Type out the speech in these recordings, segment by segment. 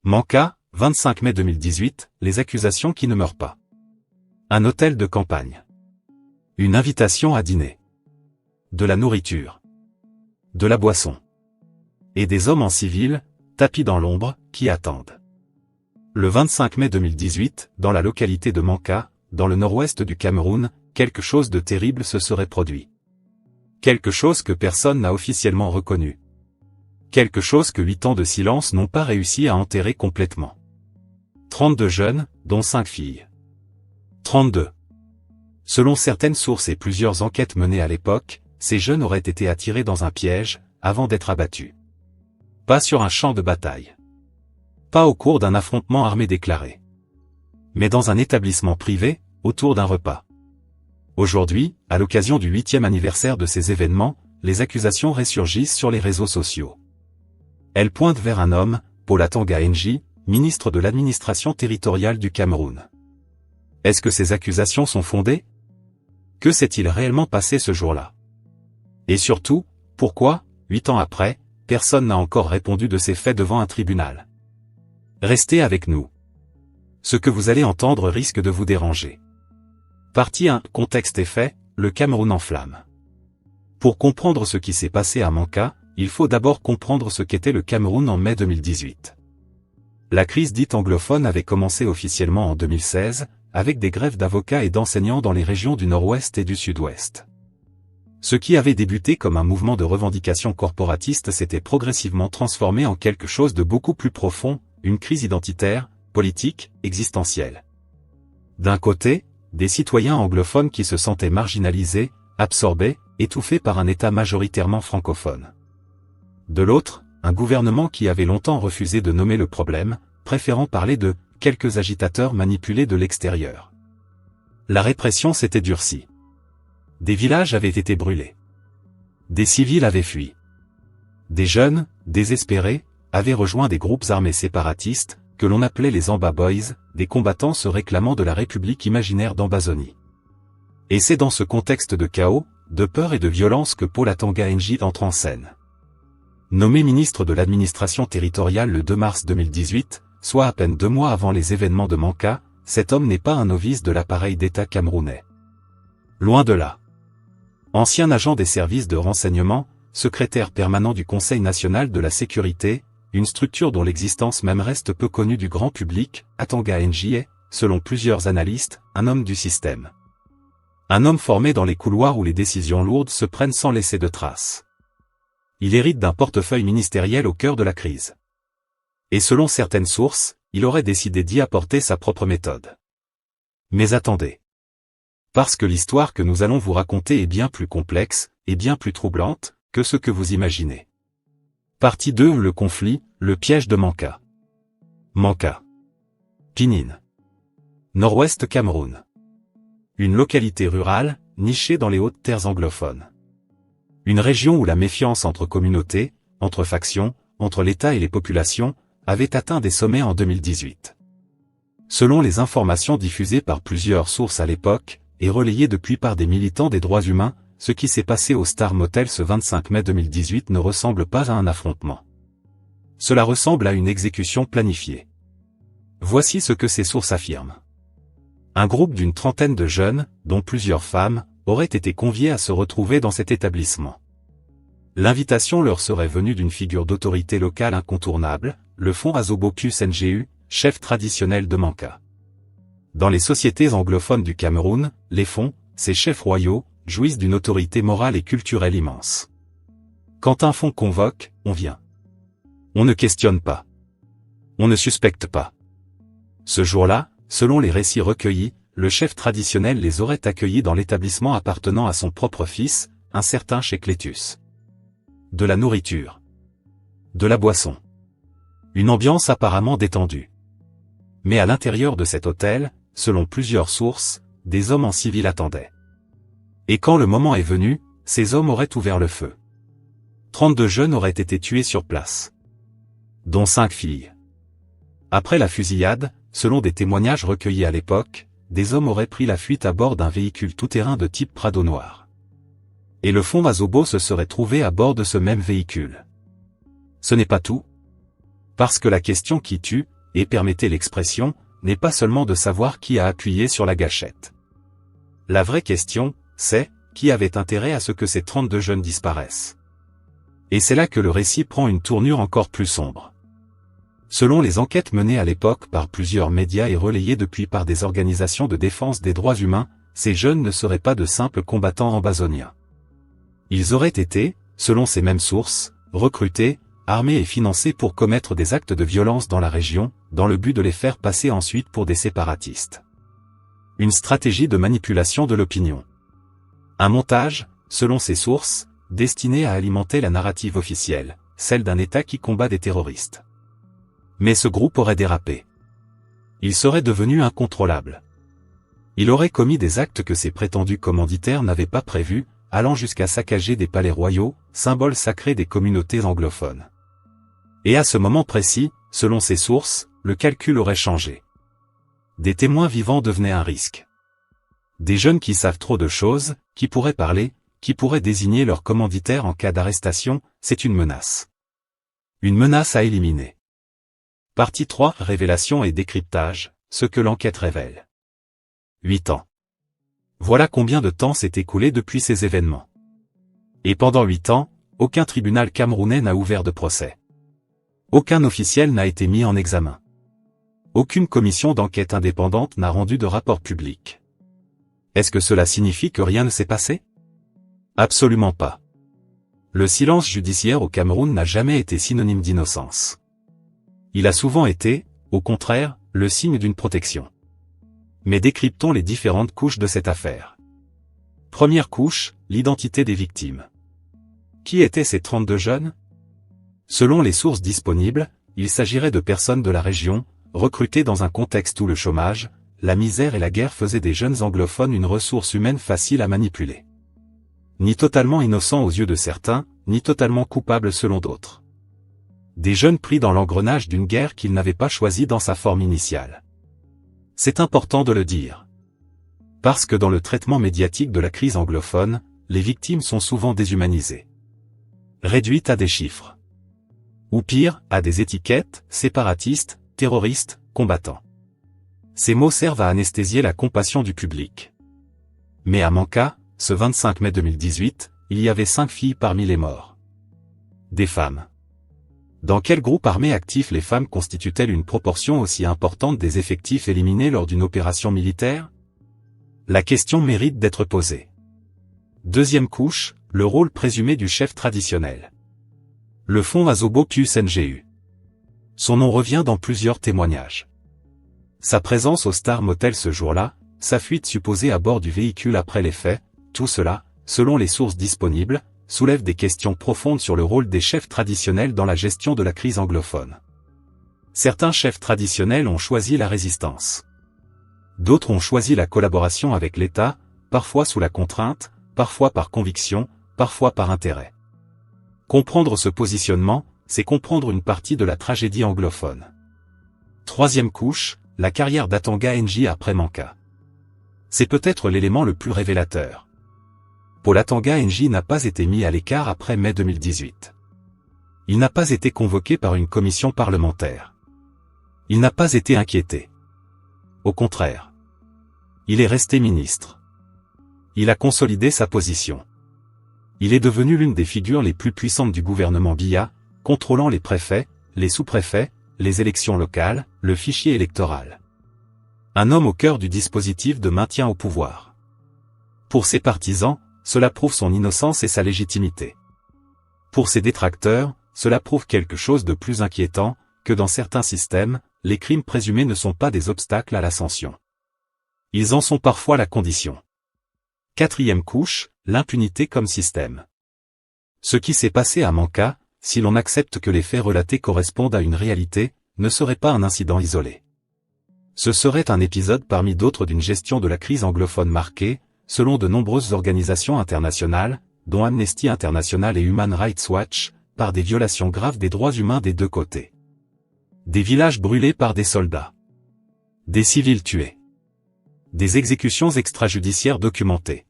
Manka, 25 mai 2018, les accusations qui ne meurent pas. Un hôtel de campagne. Une invitation à dîner. De la nourriture. De la boisson. Et des hommes en civil, tapis dans l'ombre, qui attendent. Le 25 mai 2018, dans la localité de Manka, dans le nord-ouest du Cameroun, quelque chose de terrible se serait produit. Quelque chose que personne n'a officiellement reconnu. Quelque chose que 8 ans de silence n'ont pas réussi à enterrer complètement. 32 jeunes, dont 5 filles. 32. Selon certaines sources et plusieurs enquêtes menées à l'époque, ces jeunes auraient été attirés dans un piège, avant d'être abattus. Pas sur un champ de bataille. Pas au cours d'un affrontement armé déclaré. Mais dans un établissement privé, autour d'un repas. Aujourd'hui, à l'occasion du 8e anniversaire de ces événements, les accusations ressurgissent sur les réseaux sociaux. Elles pointent vers un homme, Paul Atanga Nji, ministre de l'administration territoriale du Cameroun. Est-ce que ces accusations sont fondées? Que s'est-il réellement passé ce jour-là? Et surtout, pourquoi, 8 ans après, personne n'a encore répondu de ces faits devant un tribunal? Restez avec nous. Ce que vous allez entendre risque de vous déranger. Partie 1. Contexte et fait, le Cameroun en flammes. Pour comprendre ce qui s'est passé à Manka, il faut d'abord comprendre ce qu'était le Cameroun en mai 2018. La crise dite anglophone avait commencé officiellement en 2016, avec des grèves d'avocats et d'enseignants dans les régions du nord-ouest et du sud-ouest. Ce qui avait débuté comme un mouvement de revendication corporatiste s'était progressivement transformé en quelque chose de beaucoup plus profond, une crise identitaire, politique, existentielle. D'un côté, des citoyens anglophones qui se sentaient marginalisés, absorbés, étouffés par un État majoritairement francophone. De l'autre, un gouvernement qui avait longtemps refusé de nommer le problème, préférant parler de « quelques agitateurs manipulés de l'extérieur ». La répression s'était durcie. Des villages avaient été brûlés. Des civils avaient fui. Des jeunes, désespérés, avaient rejoint des groupes armés séparatistes, que l'on appelait les Amba Boys, des combattants se réclamant de la République imaginaire d'Ambazonie. Et c'est dans ce contexte de chaos, de peur et de violence que Paul Atanga Nji entre en scène. Nommé ministre de l'administration territoriale le 2 mars 2018, soit à peine 2 mois avant les événements de Manka, cet homme n'est pas un novice de l'appareil d'État camerounais. Loin de là. Ancien agent des services de renseignement, secrétaire permanent du Conseil national de la sécurité, une structure dont l'existence même reste peu connue du grand public, Atanga Nji est, selon plusieurs analystes, un homme du système. Un homme formé dans les couloirs où les décisions lourdes se prennent sans laisser de traces. Il hérite d'un portefeuille ministériel au cœur de la crise. Et selon certaines sources, il aurait décidé d'y apporter sa propre méthode. Mais attendez. Parce que l'histoire que nous allons vous raconter est bien plus complexe, et bien plus troublante, que ce que vous imaginez. Partie 2. Le conflit, le piège de Manka. Manka. Pinine. Nord-ouest Cameroun. Une localité rurale, nichée dans les hautes terres anglophones. Une région où la méfiance entre communautés, entre factions, entre l'État et les populations, avait atteint des sommets en 2018. Selon les informations diffusées par plusieurs sources à l'époque, et relayées depuis par des militants des droits humains, ce qui s'est passé au Star Motel ce 25 mai 2018 ne ressemble pas à un affrontement. Cela ressemble à une exécution planifiée. Voici ce que ces sources affirment. Un groupe d'une trentaine de jeunes, dont plusieurs femmes, aurait été conviés à se retrouver dans cet établissement. L'invitation leur serait venue d'une figure d'autorité locale incontournable, le Fonds Azobocus Ngu, chef traditionnel de Manka. Dans les sociétés anglophones du Cameroun, les fonds, ces chefs royaux, jouissent d'une autorité morale et culturelle immense. Quand un fonds convoque, on vient. On ne questionne pas. On ne suspecte pas. Ce jour-là, selon les récits recueillis, le chef traditionnel les aurait accueillis dans l'établissement appartenant à son propre fils, un certain Clétus. De la nourriture. De la boisson. Une ambiance apparemment détendue. Mais à l'intérieur de cet hôtel, selon plusieurs sources, des hommes en civil attendaient. Et quand le moment est venu, ces hommes auraient ouvert le feu. 32 jeunes auraient été tués sur place. Dont 5 filles. Après la fusillade, selon des témoignages recueillis à l'époque, des hommes auraient pris la fuite à bord d'un véhicule tout-terrain de type Prado noir. Et le fonds Mazobo se serait trouvé à bord de ce même véhicule. Ce n'est pas tout. Parce que la question qui tue, et permettez l'expression, n'est pas seulement de savoir qui a appuyé sur la gâchette. La vraie question, c'est, qui avait intérêt à ce que ces 32 jeunes disparaissent. Et c'est là que le récit prend une tournure encore plus sombre. Selon les enquêtes menées à l'époque par plusieurs médias et relayées depuis par des organisations de défense des droits humains, ces jeunes ne seraient pas de simples combattants ambazoniens. Ils auraient été, selon ces mêmes sources, recrutés, armés et financés pour commettre des actes de violence dans la région, dans le but de les faire passer ensuite pour des séparatistes. Une stratégie de manipulation de l'opinion. Un montage, selon ces sources, destiné à alimenter la narrative officielle, celle d'un État qui combat des terroristes. Mais ce groupe aurait dérapé. Il serait devenu incontrôlable. Il aurait commis des actes que ses prétendus commanditaires n'avaient pas prévus, allant jusqu'à saccager des palais royaux, symboles sacrés des communautés anglophones. Et à ce moment précis, selon ces sources, le calcul aurait changé. Des témoins vivants devenaient un risque. Des jeunes qui savent trop de choses, qui pourraient parler, qui pourraient désigner leur commanditaire en cas d'arrestation, c'est une menace. Une menace à éliminer. Partie 3, révélation et décryptage, ce que l'enquête révèle. 8 ans. Voilà combien de temps s'est écoulé depuis ces événements. Et pendant 8 ans, aucun tribunal camerounais n'a ouvert de procès. Aucun officiel n'a été mis en examen. Aucune commission d'enquête indépendante n'a rendu de rapport public. Est-ce que cela signifie que rien ne s'est passé? Absolument pas. Le silence judiciaire au Cameroun n'a jamais été synonyme d'innocence. Il a souvent été, au contraire, le signe d'une protection. Mais décryptons les différentes couches de cette affaire. Première couche, l'identité des victimes. Qui étaient ces 32 jeunes? Selon les sources disponibles, il s'agirait de personnes de la région, recrutées dans un contexte où le chômage, la misère et la guerre faisaient des jeunes anglophones une ressource humaine facile à manipuler. Ni totalement innocents aux yeux de certains, ni totalement coupables selon d'autres. Des jeunes pris dans l'engrenage d'une guerre qu'ils n'avaient pas choisie dans sa forme initiale. C'est important de le dire. Parce que dans le traitement médiatique de la crise anglophone, les victimes sont souvent déshumanisées. Réduites à des chiffres. Ou pire, à des étiquettes, séparatistes, terroristes, combattants. Ces mots servent à anesthésier la compassion du public. Mais à Manka, ce 25 mai 2018, il y avait 5 filles parmi les morts. Des femmes. Dans quel groupe armé actif les femmes constituent-elles une proportion aussi importante des effectifs éliminés lors d'une opération militaire? La question mérite d'être posée. Deuxième couche, le rôle présumé du chef traditionnel. Le fonds Azobo QSNGU. Son nom revient dans plusieurs témoignages. Sa présence au Star Motel ce jour-là, sa fuite supposée à bord du véhicule après les faits, tout cela, selon les sources disponibles, soulève des questions profondes sur le rôle des chefs traditionnels dans la gestion de la crise anglophone. Certains chefs traditionnels ont choisi la résistance. D'autres ont choisi la collaboration avec l'État, parfois sous la contrainte, parfois par conviction, parfois par intérêt. Comprendre ce positionnement, c'est comprendre une partie de la tragédie anglophone. Troisième couche, la carrière d'Atanga NJ après Manka. C'est peut-être l'élément le plus révélateur. Paul Atanga NJ n'a pas été mis à l'écart après mai 2018. Il n'a pas été convoqué par une commission parlementaire. Il n'a pas été inquiété. Au contraire. Il est resté ministre. Il a consolidé sa position. Il est devenu l'une des figures les plus puissantes du gouvernement Biya, contrôlant les préfets, les sous-préfets, les élections locales, le fichier électoral. Un homme au cœur du dispositif de maintien au pouvoir. Pour ses partisans, cela prouve son innocence et sa légitimité. Pour ses détracteurs, cela prouve quelque chose de plus inquiétant, que dans certains systèmes, les crimes présumés ne sont pas des obstacles à l'ascension. Ils en sont parfois la condition. Quatrième couche, l'impunité comme système. Ce qui s'est passé à Manka, si l'on accepte que les faits relatés correspondent à une réalité, ne serait pas un incident isolé. Ce serait un épisode parmi d'autres d'une gestion de la crise anglophone marquée, selon de nombreuses organisations internationales, dont Amnesty International et Human Rights Watch, par des violations graves des droits humains des deux côtés. Des villages brûlés par des soldats. Des civils tués. Des exécutions extrajudiciaires documentées.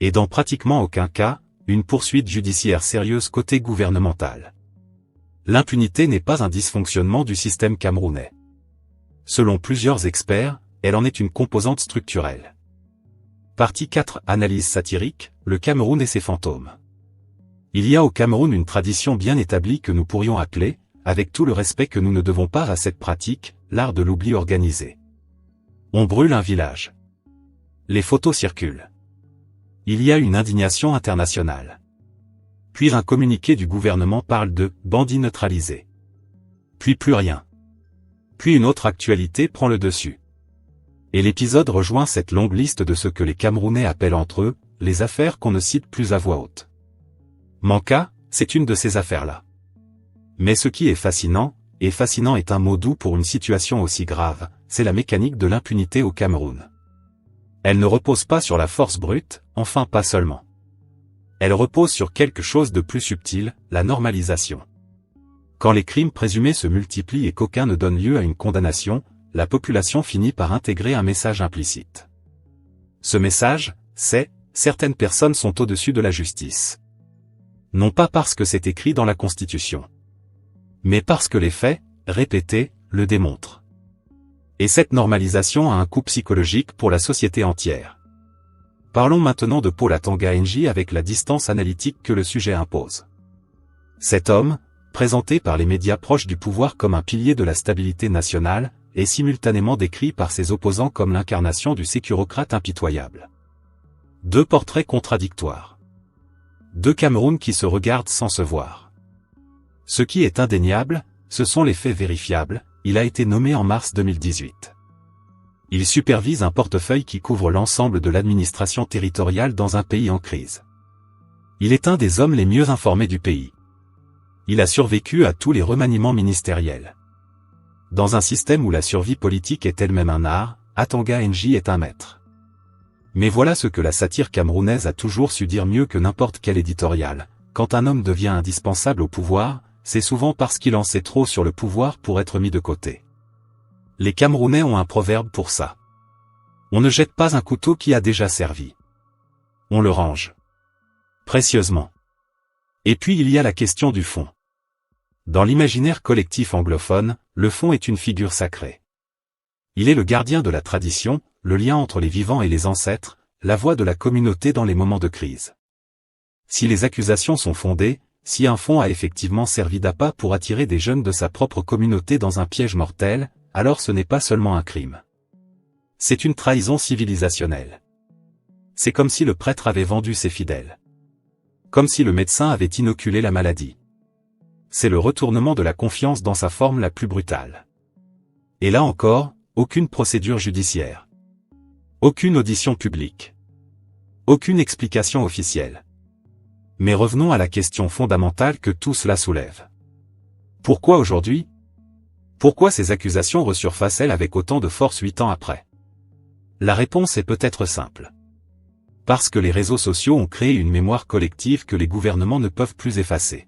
Et dans pratiquement aucun cas, une poursuite judiciaire sérieuse côté gouvernemental. L'impunité n'est pas un dysfonctionnement du système camerounais. Selon plusieurs experts, elle en est une composante structurelle. Partie 4. Analyse satirique, le Cameroun et ses fantômes. Il y a au Cameroun une tradition bien établie que nous pourrions appeler, avec tout le respect que nous ne devons pas à cette pratique, l'art de l'oubli organisé. On brûle un village. Les photos circulent. Il y a une indignation internationale. Puis un communiqué du gouvernement parle de « bandits neutralisés ». Puis plus rien. Puis une autre actualité prend le dessus. Et l'épisode rejoint cette longue liste de ce que les Camerounais appellent entre eux, les affaires qu'on ne cite plus à voix haute. Manka, c'est une de ces affaires-là. Mais ce qui est fascinant, et fascinant est un mot doux pour une situation aussi grave, c'est la mécanique de l'impunité au Cameroun. Elle ne repose pas sur la force brute, enfin pas seulement. Elle repose sur quelque chose de plus subtil, la normalisation. Quand les crimes présumés se multiplient et qu'aucun ne donne lieu à une condamnation, la population finit par intégrer un message implicite. Ce message, c'est « certaines personnes sont au-dessus de la justice ». Non pas parce que c'est écrit dans la Constitution, mais parce que les faits, répétés, le démontrent. Et cette normalisation a un coût psychologique pour la société entière. Parlons maintenant de Paul Atanga Nji avec la distance analytique que le sujet impose. Cet homme, présenté par les médias proches du pouvoir comme un pilier de la stabilité nationale, est simultanément décrit par ses opposants comme l'incarnation du sécurocrate impitoyable. Deux portraits contradictoires. Deux Cameroun qui se regardent sans se voir. Ce qui est indéniable, ce sont les faits vérifiables. Il a été nommé en mars 2018. Il supervise un portefeuille qui couvre l'ensemble de l'administration territoriale dans un pays en crise. Il est un des hommes les mieux informés du pays. Il a survécu à tous les remaniements ministériels. Dans un système où la survie politique est elle-même un art, Atanga Nji est un maître. Mais voilà ce que la satire camerounaise a toujours su dire mieux que n'importe quel éditorial. Quand un homme devient indispensable au pouvoir, c'est souvent parce qu'il en sait trop sur le pouvoir pour être mis de côté. Les Camerounais ont un proverbe pour ça. On ne jette pas un couteau qui a déjà servi. On le range. Précieusement. Et puis il y a la question du fond. Dans l'imaginaire collectif anglophone, le fond est une figure sacrée. Il est le gardien de la tradition, le lien entre les vivants et les ancêtres, la voix de la communauté dans les moments de crise. Si les accusations sont fondées, si un fond a effectivement servi d'appât pour attirer des jeunes de sa propre communauté dans un piège mortel, alors ce n'est pas seulement un crime. C'est une trahison civilisationnelle. C'est comme si le prêtre avait vendu ses fidèles. Comme si le médecin avait inoculé la maladie. C'est le retournement de la confiance dans sa forme la plus brutale. Et là encore, aucune procédure judiciaire. Aucune audition publique. Aucune explication officielle. Mais revenons à la question fondamentale que tout cela soulève. Pourquoi aujourd'hui ? Pourquoi ces accusations resurfacent-elles avec autant de force 8 ans après ? La réponse est peut-être simple. Parce que les réseaux sociaux ont créé une mémoire collective que les gouvernements ne peuvent plus effacer.